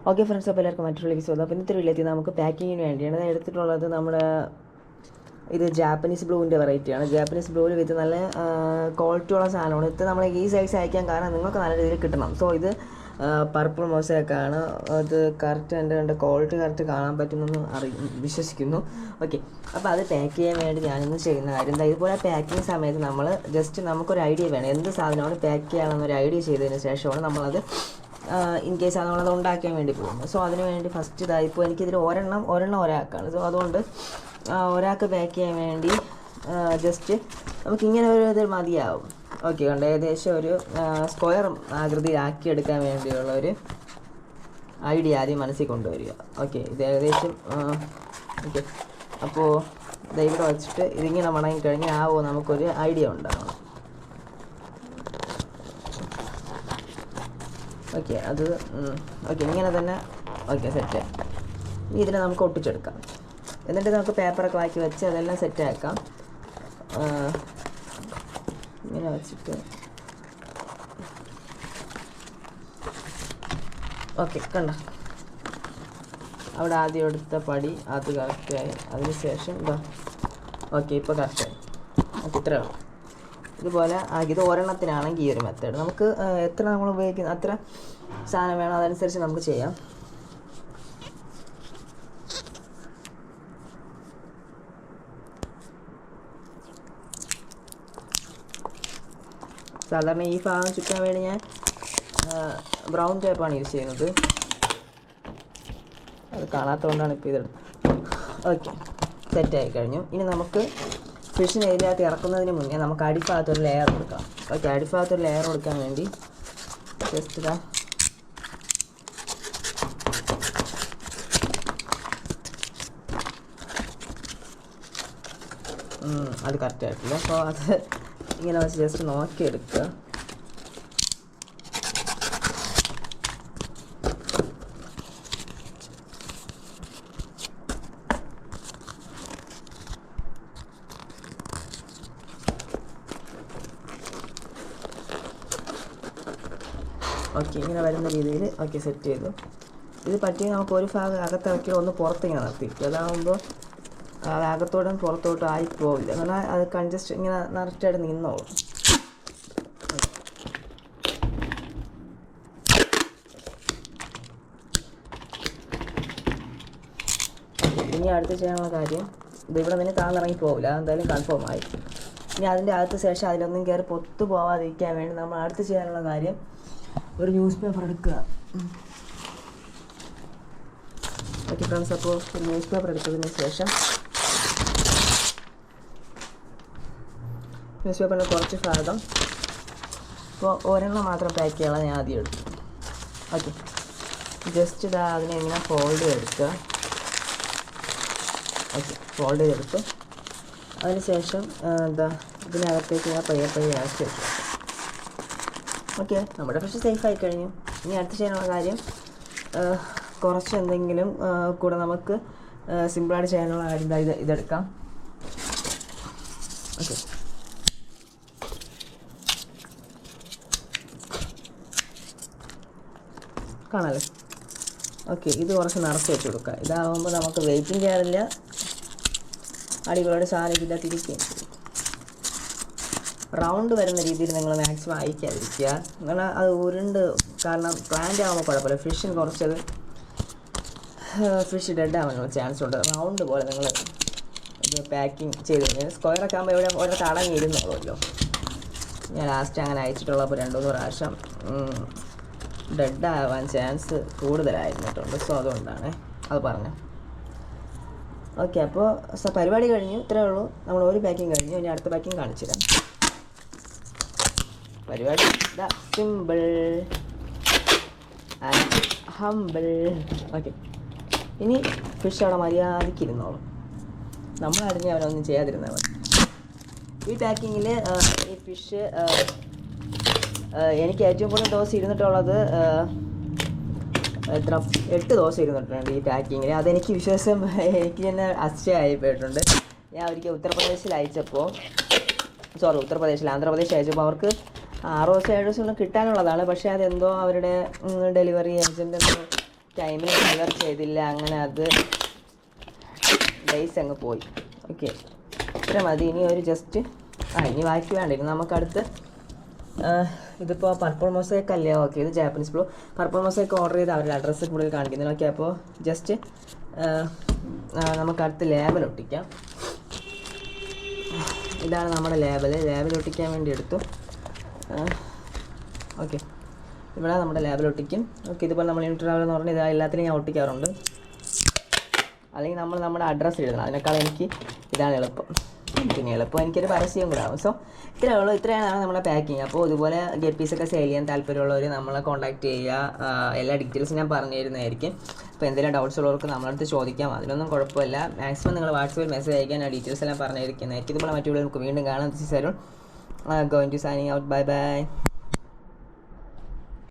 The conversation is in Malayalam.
ഓക്കെ ഫ്രണ്ട്സ്, അപ്പോൾ എല്ലാവർക്കും മറ്റൊരു വീഡിയോ. അപ്പോൾ ഇന്നത്തെ വീഡിയോയിൽ നമുക്ക് പാക്കിങ്ങിന് വേണ്ടിയാണ് എടുത്തിട്ടുള്ളത്. നമ്മുടെ ഇത് ജാപ്പനീസ് ബ്ലൂവിൻ്റെ വെറൈറ്റിയാണ്. ജാപ്പനീസ് ബ്ലൂവിൽ വിത്ത് നല്ല ക്വാളിറ്റിയുള്ള സാധനമാണ്. ഇത് നമ്മൾ ഈ സൈസ് അയക്കാൻ കാരണം നിങ്ങൾക്ക് നല്ല രീതിയിൽ കിട്ടണം. സോ ഇത് പർപ്പിൾ മോസയൊക്കെയാണ്. അത് കറക്റ്റ് എൻ്റെ ക്വാളിറ്റി കറക്റ്റ് കാണാൻ പറ്റുമെന്ന് വിശ്വസിക്കുന്നു. ഓക്കെ, അപ്പോൾ അത് പാക്ക് ചെയ്യാൻ വേണ്ടി ഞാനിന്ന് ചെയ്യുന്ന കാര്യം എന്താ, ഇതുപോലെ പാക്കിങ് സമയത്ത് നമ്മൾ ജസ്റ്റ് നമുക്കൊരു ഐഡിയ വേണം. എന്ത് സാധനമാണ് പാക്ക് ചെയ്യാമെന്നൊരു ഐഡിയ ചെയ്തതിന് ശേഷമാണ് നമ്മളത് ഇൻ കേസ് നമ്മളത് ഉണ്ടാക്കാൻ വേണ്ടി പോകുന്നത്. സോ അതിന് വേണ്ടി ഫസ്റ്റ് ഇപ്പോൾ എനിക്കിതിൽ ഒരെണ്ണം ഒരാൾക്കാണ്. സോ അതുകൊണ്ട് ഒരാൾക്ക് പാക്ക് ചെയ്യാൻ വേണ്ടി ജസ്റ്റ് നമുക്കിങ്ങനെ ഒരു ഇത് മതിയാവും. ഓക്കെ, കണ്ട് ഏകദേശം ഒരു സ്ക്വയർ ആകൃതിയിലാക്കിയെടുക്കാൻ വേണ്ടിയുള്ള ഒരു ഐഡിയ ആദ്യം മനസ്സിൽ കൊണ്ടുവരിക. ഓക്കെ, ഇത് ഏകദേശം ഓക്കെ. അപ്പോൾ ഇവിടെ വച്ചിട്ട് ഇതിങ്ങനെ മടങ്ങിക്കഴിഞ്ഞാൽ നമുക്കൊരു ഐഡിയ ഉണ്ടാവണം. ഓക്കെ, അത് ഓക്കെ ഇങ്ങനെ തന്നെ. Okay, set. ഇതിനെ നമുക്ക് ഒട്ടിച്ചെടുക്കാം. എന്നിട്ട് നമുക്ക് പേപ്പറൊക്കെ ആക്കി വെച്ച് അതെല്ലാം സെറ്റാക്കാം. ഇങ്ങനെ വെച്ചിട്ട് ഓക്കെ, കണ്ട അവിടെ ആദ്യം എടുത്ത പടി അത് കറക്റ്റായി. അതിന് ശേഷം ഇതാ ഓക്കെ, ഇപ്പോൾ കറക്റ്റായി. ഓക്കെ, ഇത്രയാണ്. ഇതുപോലെ ഇത് ഒരെണ്ണത്തിനാണെങ്കിൽ ഈ ഒരു മെത്തേഡ് നമുക്ക് എത്ര നമ്മൾ ഉപയോഗിക്കുന്ന അത്ര സാധനം വേണം അതനുസരിച്ച് നമുക്ക് ചെയ്യാം. സാധാരണ ഈ ഭാഗം ചുറ്റാൻ വേണ്ടി ഞാൻ ബ്രൗൺ ടേപ്പാണ് യൂസ് ചെയ്യുന്നത്. അത് കാണാത്തതുകൊണ്ടാണ് ഇപ്പോൾ ഇതെടുത്തത്. ഓക്കെ, സെറ്റായി കഴിഞ്ഞു. ഇനി നമുക്ക് ഫിഷിന് ഇതിനകത്ത് ഇറക്കുന്നതിന് മുന്നേ നമുക്ക് അടിഭാഗത്തൊരു ലെയർ കൊടുക്കാം. ഓക്കെ, അടിഭാഗത്തൊരു ലെയർ കൊടുക്കാൻ വേണ്ടി ജസ്റ്റ് ഇതാ അത് കറക്റ്റായിട്ടില്ല. അപ്പോൾ അത് ഇങ്ങനെ വെച്ച് ജസ്റ്റ് നോക്കിയെടുക്കുക. ഓക്കെ, ഇങ്ങനെ വരുന്ന രീതിയിൽ ഓക്കെ സെറ്റ് ചെയ്തു. ഇത് പറ്റി നമുക്ക് ഒരു ഭാഗം അകത്തിറക്കി ഒന്ന് പുറത്തിങ്ങനെ നിർത്തിയിരിക്കും. അതാകുമ്പോൾ അകത്തോടും പുറത്തോട്ടും ആയിപ്പോവില്ല. കാരണം അത് കൺജസ്റ്റ് ഇങ്ങനെ നിറച്ചായിട്ട് നിന്നോളും. ഇനി അടുത്ത് ചെയ്യാനുള്ള കാര്യം, ഇതിവിടെ നിന്ന് താന്നിറങ്ങി പോവില്ല, എന്തായാലും കൺഫേം ആയി. ഇനി അതിൻ്റെ അകത്ത് ശേഷം അതിലൊന്നും കയറി പൊത്തു പോവാതിരിക്കാൻ വേണ്ടി നമ്മൾ അടുത്ത് ചെയ്യാനുള്ള കാര്യം ഒരു ന്യൂസ് പേപ്പർ എടുക്കുക. ഓക്കെ ഫ്രണ്ട്സ്, അപ്പോൾ ഒരു ന്യൂസ് പേപ്പർ എടുത്തതിന് ശേഷം ന്യൂസ് പേപ്പറിൻ്റെ കുറച്ച് ഭാഗം ഇപ്പോൾ ഒരെണ്ണം മാത്രം പാക്ക് ചെയ്യാനുള്ള ഞാൻ ആദ്യം എടുത്തു. ഓക്കെ, ജസ്റ്റ് ഇതാ അതിനെ ഇങ്ങനെ ഫോൾഡ് ചെയ്തെടുക്കുക. ഓക്കെ, ഫോൾഡ് ചെയ്തെടുത്തു. അതിന് ശേഷം എന്താ ഇതിനകത്തേക്ക് ഞാൻ പയ്യെ ആക്കി വെച്ചു. ഓക്കെ, നമ്മുടെ ഫിഷ് സേഫായി കഴിഞ്ഞു. ഇനി അടുത്ത് ചെയ്യാനുള്ള കാര്യം കുറച്ച് എന്തെങ്കിലും കൂടെ നമുക്ക് സിമ്പിളായിട്ട് ചെയ്യാനുള്ള കാര്യം ഇതെടുക്കാം. ഓക്കെ, കാണാമല്ലോ. ഓക്കെ, ഇത് കുറച്ച് നിറച്ച് വെച്ച് കൊടുക്കുക. ഇതാകുമ്പോൾ നമുക്ക് വെയിറ്റും ചെയ്യാറില്ല, അടിപൊളിയുടെ സാധനത്തില്ല തിരിക്കുകയും ചെയ്യും. റൗണ്ട് വരുന്ന രീതിയിൽ നിങ്ങൾ മാക്സിമം അയക്കാതിരിക്കുക. കാരണം അത് ഉരുണ്ട്, കാരണം പ്ലാന്റ് ആകുമ്പോൾ കുഴപ്പമില്ല, ഫിഷിന് കുറച്ചത് ഫിഷ് ഡെഡ് ആവാനുള്ള ചാൻസ് ഉണ്ട്. റൗണ്ട് പോലെ നിങ്ങൾ ഇത് പാക്കിങ് ചെയ്ത് കഴിഞ്ഞാൽ സ്ക്വയറൊക്കെ ആകുമ്പോൾ ഇവിടെ ഒരിടത്ത് അടങ്ങിയിരുന്നുള്ളൂല്ലോ. ഞാൻ ലാസ്റ്റ് അങ്ങനെ അയച്ചിട്ടുള്ളപ്പോൾ 2-3 പ്രാവശ്യം ഡെഡ് ആവാൻ ചാൻസ് കൂടുതലായിരുന്നിട്ടുണ്ട്. സോ അതുകൊണ്ടാണ് അത് പറഞ്ഞത്. ഓക്കെ, അപ്പോൾ പരിപാടി കഴിഞ്ഞു. ഇത്രയേ ഉള്ളൂ. നമ്മൾ ഒരു പാക്കിങ് കഴിഞ്ഞു. ഇനി അടുത്ത പാക്കിങ് കാണിച്ചു തരാം. പരിപാടി ഇതാ, സിമ്പിൾ ആൻഡ് ഹംബിൾ. ഓക്കെ, ഇനി ഫിഷ് അവിടെ മര്യാദയ്ക്ക് ഇരുന്നോളും. നമ്മൾ അറിഞ്ഞ് അവനൊന്നും ചെയ്യാതിരുന്നാൽ മതി. ഈ പാക്കിങ്ങിൽ ഈ ഫിഷ് എനിക്ക് ഏറ്റവും കൂടുതൽ ദിവസം ഇരുന്നിട്ടുള്ളത് എത്ര 8 ദിവസം ഇരുന്നിട്ടുണ്ട് ഈ പാക്കിങ്ങിൽ. അതെനിക്ക് വിശ്വാസം എനിക്ക് തന്നെ അശ്ചര്യമായി പോയിട്ടുണ്ട്. ഞാൻ ഒരിക്കൽ ഉത്തർപ്രദേശിൽ അയച്ചപ്പോൾ ആന്ധ്രാപ്രദേശിൽ അയച്ചപ്പോൾ അവർക്ക് 6 ദിവസം 7 ദിവസം കിട്ടാനുള്ളതാണ്. പക്ഷേ അതെന്തോ അവരുടെ ഡെലിവറി ഏജൻ്റ് എന്തോ ടൈമിൽ ഡെലിവർ ചെയ്തില്ല, അങ്ങനെ അത് ഡേയ്സ് അങ്ങ് പോയി. ഓക്കെ, ഇത്ര മതി. ഇനി ഒരു ജസ്റ്റ് ഇനി ബാക്കി വേണ്ടിയിരുന്നു നമുക്കടുത്ത്. ഇതിപ്പോൾ പർപ്പിൾ മൊസൈക്ക് അല്ലേ? ഓക്കെ, ഇത് Japanese blue. Purple mosaic order ചെയ്ത് അവരുടെ അഡ്രസ്സ് കൂടുതൽ കാണിക്കുന്നത്. ഓക്കെ, അപ്പോൾ ജസ്റ്റ് നമുക്കടുത്ത് ലേബൽ ഒട്ടിക്കാം. ഇതാണ് നമ്മുടെ ലേബൽ ഒട്ടിക്കാൻ വേണ്ടി എടുത്തു. ഓക്കെ, ഇവിടെ നമ്മുടെ ലേബൽ ഒട്ടിക്കും. ഓക്കെ, ഇതുപോലെ നമ്മൾ യൂണിറ്റ് ട്രാവൽ എന്ന് പറഞ്ഞാൽ ഇത് എല്ലാത്തിനും ഞാൻ ഒട്ടിക്കാറുണ്ട്. അല്ലെങ്കിൽ നമ്മൾ നമ്മുടെ അഡ്രസ്സ് എഴുതണം. അതിനേക്കാൾ എനിക്ക് ഇതാണ് എളുപ്പം. പിന്നെ എളുപ്പം എനിക്കൊരു പരസ്യം കൂടെ ആവും. സോ ഇത്രയാണ് നമ്മുടെ പാക്കിങ്. അപ്പോൾ ഇതുപോലെ ഗപ്പീസൊക്കെ സെയിൽ ചെയ്യാൻ താല്പര്യമുള്ളവർ നമ്മളെ കോൺടാക്ട് ചെയ്യുക. എല്ലാ ഡീറ്റെയിൽസും ഞാൻ പറഞ്ഞു തരുന്നതായിരിക്കും. അപ്പോൾ എന്തെങ്കിലും ഡൗട്ട്സ് ഉള്ളവർക്ക് നമ്മളടുത്ത് ചോദിക്കാം, അതിനൊന്നും കുഴപ്പമില്ല. മാക്സിമം നിങ്ങൾ വാട്സാപ്പിൽ മെസ്സേജ് അയക്കാൻ ആ ഡീറ്റെയിൽസ് എല്ലാം പറഞ്ഞിരിക്കുന്നതായിരിക്കും. ഇതുപോലെ മറ്റുള്ള നമുക്ക് വീണ്ടും കാണാം. This is Arun going to signing out. Bye by.